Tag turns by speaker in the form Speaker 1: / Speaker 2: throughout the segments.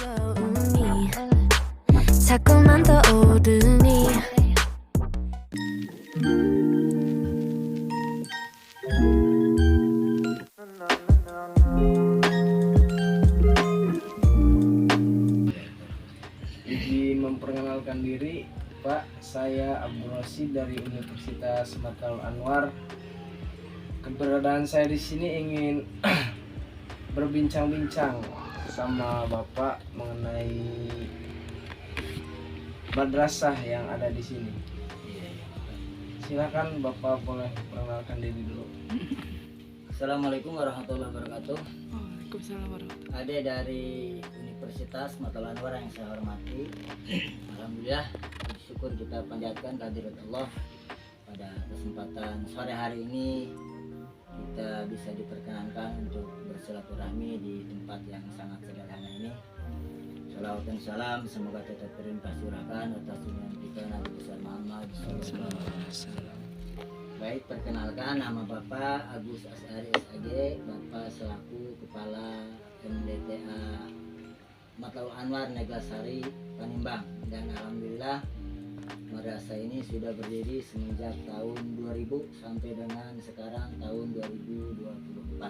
Speaker 1: 무서움이 자꾸만 떠오르니
Speaker 2: Izin memperkenalkan diri, Pak. Saya Abdul Rosid dari Universitas Mataul Anwar. Keberadaan saya di sini ingin berbincang-bincang sama Bapak mengenai madrasah yang ada di sini. Silakan Bapak boleh perkenalkan diri dulu.
Speaker 3: Assalamualaikum warahmatullahi wabarakatuh.
Speaker 4: Waalaikumsalam warahmatullahi
Speaker 3: Ade dari Universitas Mataul Anwar yang saya hormati. Alhamdulillah, syukur kita panjatkan kehadirat Allah pada kesempatan sore hari ini kita bisa diperkenankan untuk bersilaturahmi di tempat yang sangat sederhana ini. Salawat dan salam semoga tetap tercurahkan atas junjungan kita Nabi besar Muhammad SAW. Baik, perkenalkan nama Bapak Agus Asari SAG, Bapak selaku Kepala MDTA Mataul Anwar Neglasari Panimbang, dan alhamdulillah madrasah ini sudah berdiri semenjak tahun 2000 sampai dengan sekarang tahun 2024.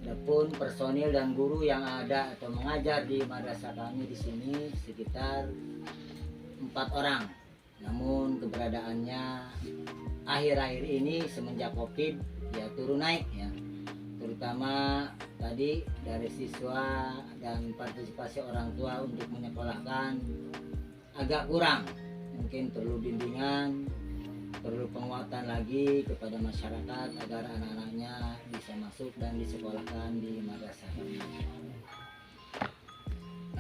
Speaker 3: Adapun personil dan guru yang ada atau mengajar di madrasah kami di sini sekitar 4 orang. Namun keberadaannya akhir-akhir ini semenjak Covid ya turun naik ya. Terutama tadi dari siswa dan partisipasi orang tua untuk menyekolahkan agak kurang. Mungkin perlu bimbingan, perlu penguatan lagi kepada masyarakat agar anak-anaknya bisa masuk dan disekolahkan di madrasah kami.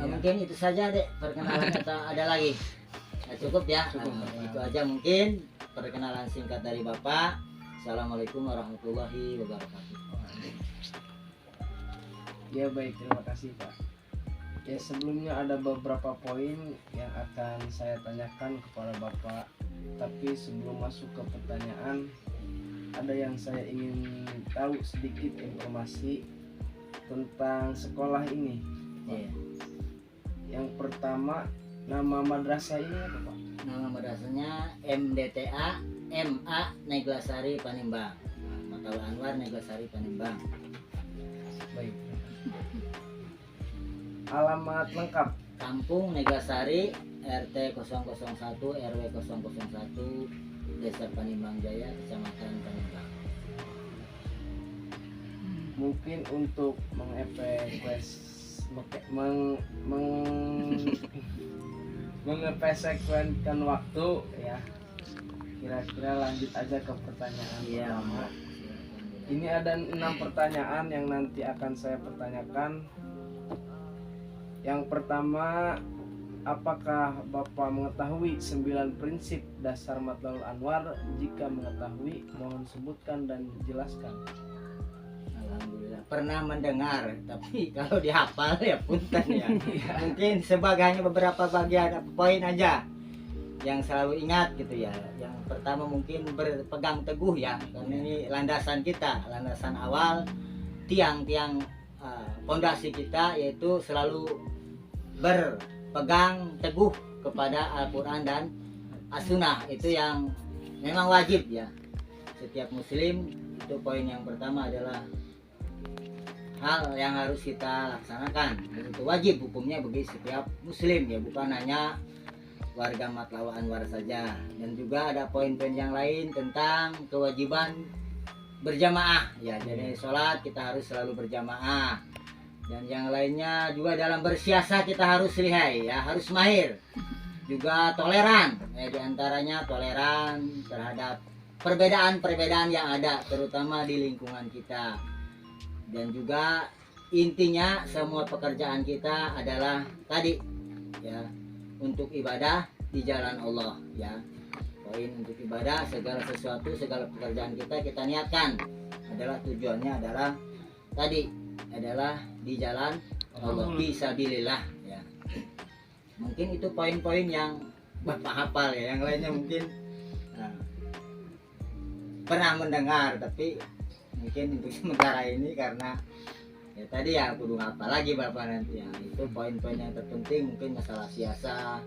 Speaker 3: Mungkin itu saja dek perkenalan atau ada lagi? Cukup ya. Itu aja mungkin perkenalan singkat dari Bapak. Assalamualaikum warahmatullahi wabarakatuh.
Speaker 2: Ya baik, terima kasih Pak. Ya sebelumnya ada beberapa poin yang akan saya tanyakan kepada Bapak. Tapi sebelum masuk ke pertanyaan, ada yang saya ingin tahu sedikit informasi tentang sekolah ini.
Speaker 3: Iya.
Speaker 2: Yang pertama, nama madrasah ini apa Pak?
Speaker 3: Nama madrasahnya MDTA MA Neglasari Panimbang. Mataul Anwar Neglasari Panimbang.
Speaker 2: Baik. Alamat lengkap
Speaker 3: Kampung Neglasari RT 001 RW 001 Desa Panimbang Jaya, Kecamatan Panimbang.
Speaker 2: mungkin untuk mengefektifkan waktu ya. Kira-kira lanjut aja ke pertanyaan pertama. Ini ada 6 pertanyaan yang nanti akan saya pertanyakan. Yang pertama, apakah Bapak mengetahui 9 prinsip dasar Mataul Anwar? Jika mengetahui, mohon sebutkan dan jelaskan.
Speaker 3: Alhamdulillah pernah mendengar, tapi kalau dihafal ya punten ya. Mungkin sebagiannya beberapa bagian poin aja yang selalu ingat gitu ya. Yang pertama mungkin berpegang teguh ya, karena ini landasan kita, landasan awal, tiang-tiang pondasi kita, yaitu selalu berpegang teguh kepada Al-Quran dan As-Sunnah. Itu yang memang wajib ya setiap muslim. Itu poin yang pertama, adalah hal yang harus kita laksanakan. Itu wajib hukumnya bagi setiap muslim ya, bukan hanya warga Mataul Anwar saja. Dan juga ada poin-poin yang lain tentang kewajiban berjamaah ya. Jadi sholat kita harus selalu berjamaah. Dan yang lainnya juga dalam bersiasat kita harus lihai ya, harus mahir. Juga toleran ya, diantaranya toleran terhadap perbedaan-perbedaan yang ada, terutama di lingkungan kita. Dan juga intinya semua pekerjaan kita adalah tadi ya, untuk ibadah di jalan Allah ya. Poin untuk ibadah, segala sesuatu, segala pekerjaan kita niatkan adalah tujuannya adalah tadi adalah di jalan Allah, fisabilillah ya. Mungkin itu poin-poin yang Bapak hafal ya. Yang lainnya mungkin pernah mendengar, tapi mungkin untuk sementara ini karena Ya tadi ya kudu ngapa lagi Bapak nanti ya. Itu poin-poin yang terpenting, mungkin masalah siasa,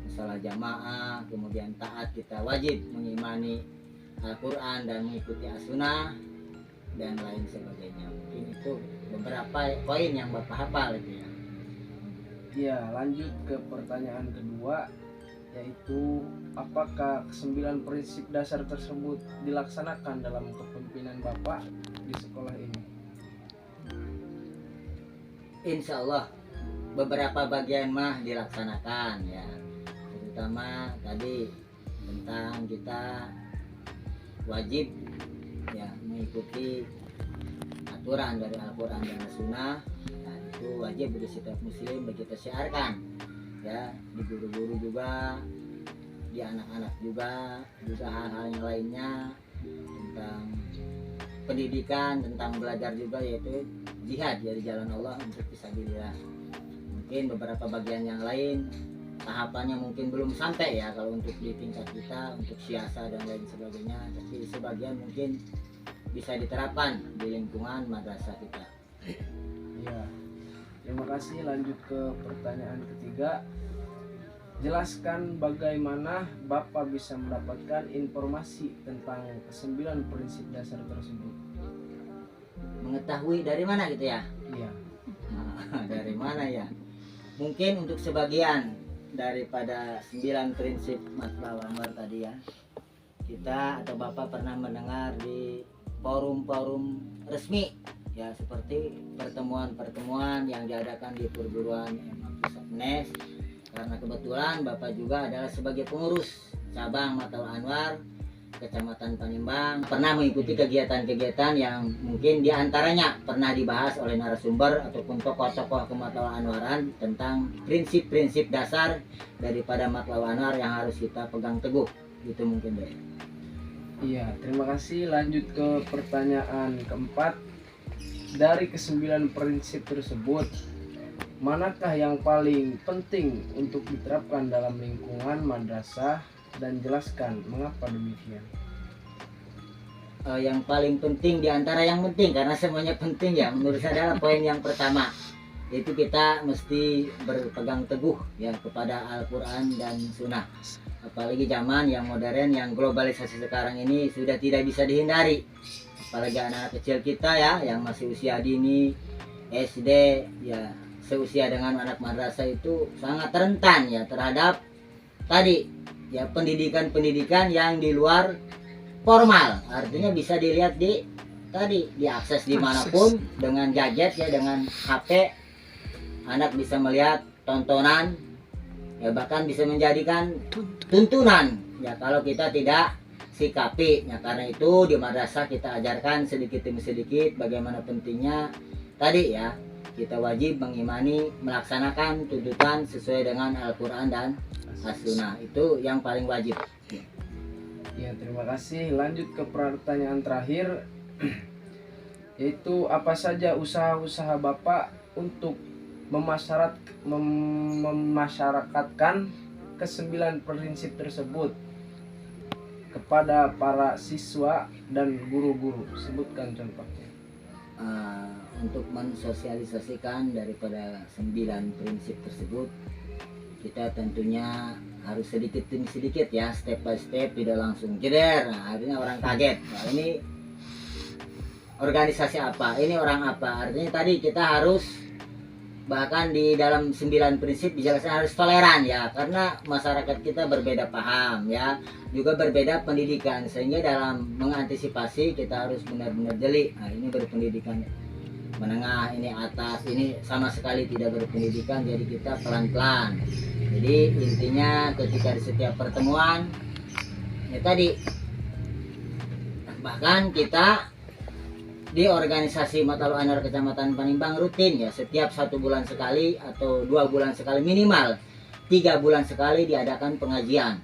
Speaker 3: masalah jamaah, kemudian taat, kita wajib mengimani Al-Quran dan mengikuti As-Sunnah dan lain sebagainya. Mungkin itu beberapa poin yang Bapak hafal itu ya.
Speaker 2: Ya, lanjut ke pertanyaan kedua, yaitu apakah 9 prinsip dasar tersebut dilaksanakan dalam kepemimpinan Bapak di sekolah ini?
Speaker 3: Insya Allah beberapa bagian mah dilaksanakan ya, terutama tadi tentang kita wajib ya mengikuti aturan dari Al-Quran dan As-Sunnah. Nah, itu wajib bagi setiap muslim kita syiarkan ya, di guru-guru juga, di anak-anak juga hal-hal yang lainnya tentang pendidikan, tentang belajar juga, yaitu jihad dari jalan Allah untuk fisabilillah. Mungkin beberapa bagian yang lain tahapannya mungkin belum sampai ya kalau untuk di tingkat kita, untuk siasa dan lain sebagainya, tapi sebagian mungkin bisa diterapkan di lingkungan madrasah kita.
Speaker 2: Ya, terima kasih. Lanjut ke pertanyaan ketiga, jelaskan bagaimana Bapak bisa mendapatkan informasi tentang 9 prinsip dasar tersebut.
Speaker 3: Mengetahui dari mana gitu ya?
Speaker 2: Iya.
Speaker 3: Nah, dari mana ya? Mungkin untuk sebagian daripada 9 prinsip Matlab Anwar tadi ya, kita atau Bapak pernah mendengar di forum-forum resmi ya, seperti pertemuan-pertemuan yang diadakan di perguruan MAPUS, karena kebetulan Bapak juga adalah sebagai pengurus cabang Matlab Anwar Kecamatan Panimbang, pernah mengikuti kegiatan-kegiatan yang mungkin diantaranya pernah dibahas oleh narasumber ataupun tokoh-tokoh Matlab Anwaran tentang prinsip-prinsip dasar daripada Matlab Anwar yang harus kita pegang teguh. Itu mungkin deh.
Speaker 2: Iya, terima kasih. Lanjut ke pertanyaan keempat, dari ke-9 prinsip tersebut, manakah yang paling penting untuk diterapkan dalam lingkungan madrasah, dan jelaskan mengapa demikian?
Speaker 3: Yang paling penting diantara yang penting, karena semuanya penting ya, menurut saya adalah poin yang pertama, yaitu kita mesti berpegang teguh ya kepada Al-Quran dan Sunnah. Apalagi zaman yang modern, yang globalisasi sekarang ini sudah tidak bisa dihindari. Apalagi anak kecil kita ya, yang masih usia dini, SD ya, seusia dengan anak madrasah, itu sangat rentan ya terhadap tadi ya pendidikan-pendidikan yang di luar formal. Artinya bisa dilihat di tadi, diakses dimanapun dengan gadget ya, dengan HP anak bisa melihat tontonan ya, bahkan bisa menjadikan tuntunan ya kalau kita tidak sikapi ya. Karena itu di madrasah kita ajarkan sedikit demi sedikit bagaimana pentingnya tadi ya, kita wajib mengimani, melaksanakan tuntutan sesuai dengan Al-Quran dan As-Sunnah. Itu yang paling wajib.
Speaker 2: Ya, terima kasih. Lanjut ke pertanyaan terakhir, yaitu apa saja usaha-usaha Bapak untuk memasyarakatkan ke-9 prinsip tersebut kepada para siswa dan guru-guru. Sebutkan contohnya.
Speaker 3: Untuk mensosialisasikan daripada 9 prinsip tersebut, kita tentunya harus sedikit demi sedikit ya, step by step, tidak langsung jeder. Nah, akhirnya orang kaget, nah, ini organisasi apa, ini orang apa. Artinya tadi kita harus, bahkan di dalam 9 prinsip dijelaskan harus toleran ya, karena masyarakat kita berbeda paham ya, juga berbeda pendidikan, sehingga dalam mengantisipasi kita harus benar-benar jeli. Nah, ini berpendidikan menengah, ini atas, ini sama sekali tidak berpendidikan, jadi kita pelan-pelan. Jadi intinya ketika di setiap pertemuan ya tadi, bahkan kita di organisasi Matlab Anwar Kecamatan Panimbang rutin ya, setiap 1 bulan sekali atau 2 bulan sekali, minimal 3 bulan sekali diadakan pengajian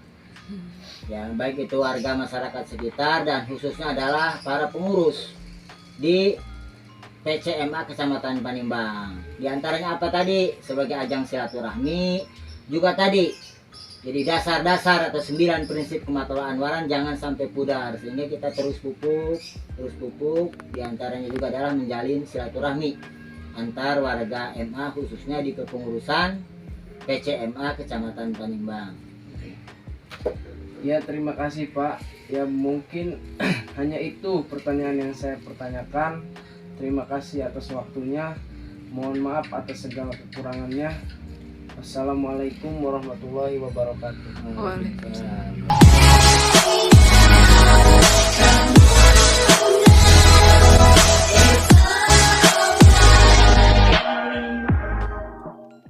Speaker 3: ya, baik itu warga masyarakat sekitar dan khususnya adalah para pengurus di PCMA Kecamatan Panimbang. Di antaranya apa tadi? Sebagai ajang silaturahmi juga tadi. Jadi dasar-dasar atau 9 prinsip Matlab Anwaran jangan sampai pudar, sehingga kita terus pupuk. Di antaranya juga adalah menjalin silaturahmi antar warga MA khususnya di kepengurusan PCMA Kecamatan Panimbang.
Speaker 2: Ya, terima kasih Pak. Ya, mungkin hanya itu pertanyaan yang saya pertanyakan. Terima kasih atas waktunya. Mohon maaf atas segala kekurangannya. Assalamualaikum warahmatullahi wabarakatuh.
Speaker 4: Waalaikumsalam.
Speaker 3: Waalaikumsalam.